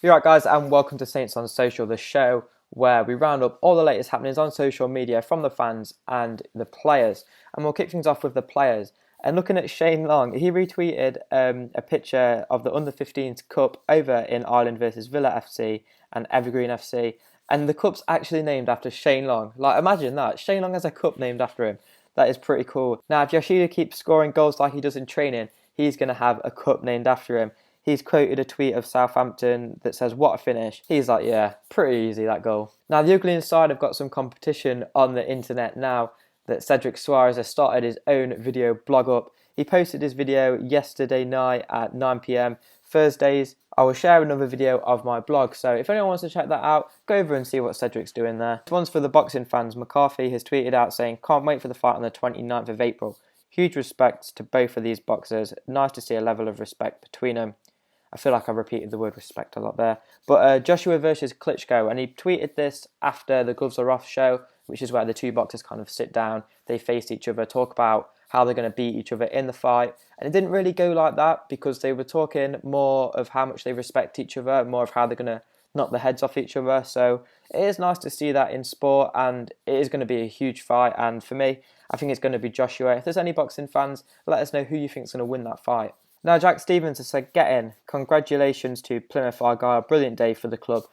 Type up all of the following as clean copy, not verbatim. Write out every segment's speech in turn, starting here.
You're right, guys, and welcome to Saints on Social, the show where we round up all the latest happenings on social media from the fans and the players. And we'll kick things off with the players. And looking at Shane Long, he retweeted a picture of the Under-15s Cup over in Ireland versus Villa FC and Evergreen FC. And the cup's actually named after Shane Long. Like, imagine that. Shane Long has a cup named after him. That is pretty cool. Now, if Yoshida keeps scoring goals like he does in training, he's going to have a cup named after him. He's quoted a tweet of Southampton that says, "What a finish." He's like, yeah, pretty easy, that goal. Now, the ugly inside have got some competition on the internet now that Cedric Suarez has started his own video blog up. He posted his video yesterday night at 9 p.m. Thursdays, I will share another video of my blog, so if anyone wants to check that out, go over and see what Cedric's doing there. This one's for the boxing fans. McCarthy has tweeted out saying, "Can't wait for the fight on the 29th of April. Huge respect to both of these boxers. Nice to see a level of respect between them." I feel like I repeated the word respect a lot there. But Joshua versus Klitschko, and he tweeted this after the Gloves Are Off show, which is where the two boxers kind of sit down, they face each other, talk about how they're going to beat each other in the fight. And it didn't really go like that because they were talking more of how much they respect each other, more of how they're going to knock the heads off each other. So it is nice to see that in sport, and it is going to be a huge fight. And for me, I think it's going to be Joshua. If there's any boxing fans, let us know who you think is going to win that fight. Now, Jack Stevens has said, "Get in. Congratulations to Plymouth Argyle. Brilliant day for the club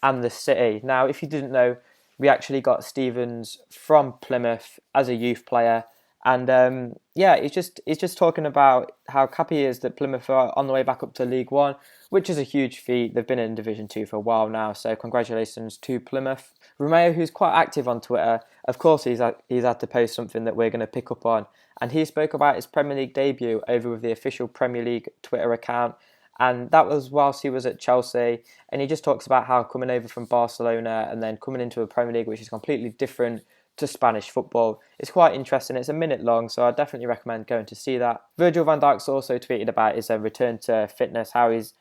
and the city." Now, if you didn't know, we actually got Stevens from Plymouth as a youth player. And he's just talking about how happy he is that Plymouth are on the way back up to League One, which is a huge feat. They've been in Division 2 for a while now, so congratulations to Plymouth. Romeo, who's quite active on Twitter, of course he's had to post something that we're going to pick up on. And he spoke about his Premier League debut over with the official Premier League Twitter account. And that was whilst he was at Chelsea. And he just talks about how coming over from Barcelona and then coming into a Premier League, which is completely different to Spanish football. It's quite interesting. It's a minute long, so I definitely recommend going to see that. Virgil van Dijk's also tweeted about his return to fitness, how he's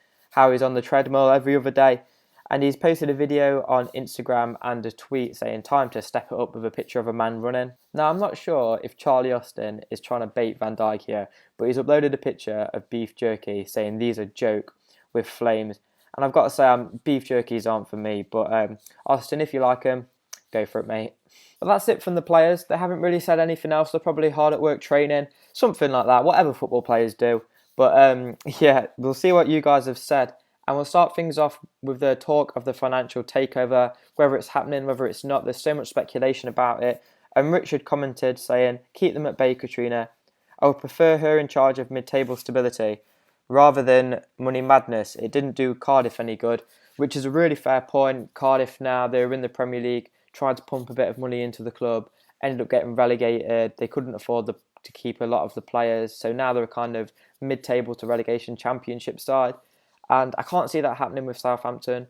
on the treadmill every other day. And he's posted a video on Instagram and a tweet saying time to step it up with a picture of a man running. Now, I'm not sure if Charlie Austin is trying to bait Van Dijk here, but he's uploaded a picture of beef jerky saying these are joke with flames. And I've got to say, beef jerkies aren't for me, but Austin, if you like them, go for it, mate. But that's it from the players. They haven't really said anything else. They're probably hard at work training, something like that, whatever football players do. But yeah, we'll see what you guys have said. And we'll start things off with the talk of the financial takeover, whether it's happening, whether it's not. There's so much speculation about it. And Richard commented saying, "Keep them at bay, Katrina. I would prefer her in charge of mid-table stability rather than money madness. It didn't do Cardiff any good," which is a really fair point. Cardiff now, they're in the Premier League, tried to pump a bit of money into the club, ended up getting relegated. They couldn't afford to keep a lot of the players. So now they're a kind of mid-table to relegation championship side. And I can't see that happening with Southampton,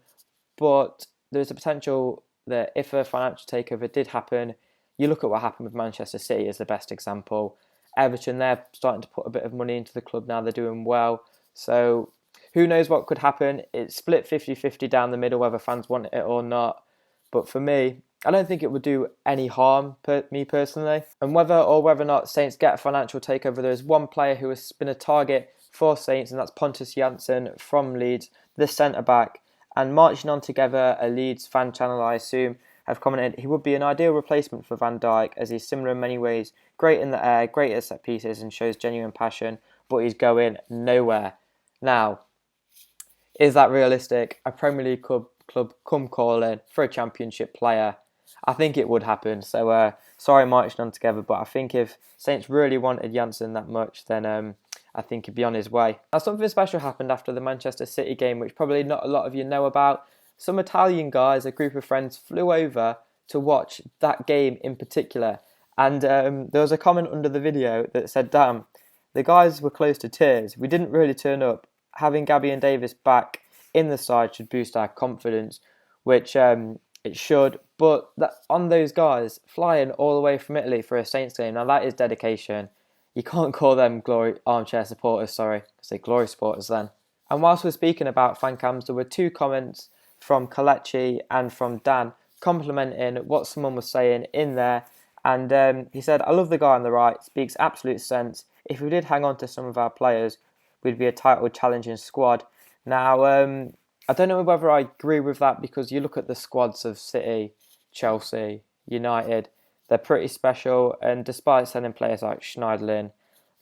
but there's a potential that if a financial takeover did happen, you look at what happened with Manchester City as the best example. Everton, they're starting to put a bit of money into the club now, they're doing well. So who knows what could happen? It's split 50-50 down the middle, whether fans want it or not. But for me, I don't think it would do any harm, me personally. And whether or not Saints get a financial takeover, there is one player who has been a target for Saints, and that's Pontus Jansson from Leeds, the centre-back. And marching on together, a Leeds fan channel, I assume, have commented he would be an ideal replacement for Van Dijk, as he's similar in many ways, great in the air, great at set pieces, and shows genuine passion, but he's going nowhere. Now, is that realistic? A Premier League club come calling for a championship player? I think it would happen. So sorry, marching on together, but I think if Saints really wanted Jansson that much, then I think he'd be on his way. Now, something special happened after the Manchester City game, which probably not a lot of you know about. Some Italian guys, a group of friends, flew over to watch that game in particular. And there was a comment under the video that said, "Damn, the guys were close to tears. We didn't really turn up. Having Gabby and Davis back in the side should boost our confidence," which it should. But on those guys flying all the way from Italy for a Saints game, now that is dedication. You can't call them armchair supporters, I say glory supporters then. And whilst we're speaking about fan cams, there were two comments from Kalechi and from Dan complimenting what someone was saying in there. And he said, "I love the guy on the right, speaks absolute sense. If we did hang on to some of our players, we'd be a title challenging squad." Now, I don't know whether I agree with that, because you look at the squads of City, Chelsea, United, they're pretty special. And despite sending players like Schneiderlin,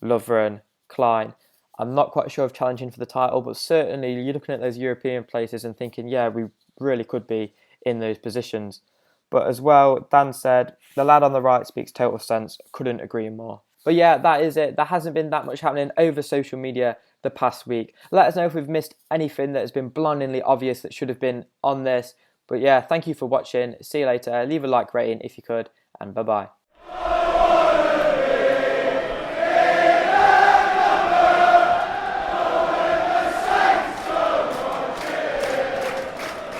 Lovren, Klein, I'm not quite sure of challenging for the title, but certainly you're looking at those European places and thinking, yeah, we really could be in those positions. But as well, Dan said, the lad on the right speaks total sense. Couldn't agree more. But yeah, that is it. There hasn't been that much happening over social media the past week. Let us know if we've missed anything that has been blindingly obvious that should have been on this. But yeah, thank you for watching. See you later. Leave a like rating if you could, and bye-bye.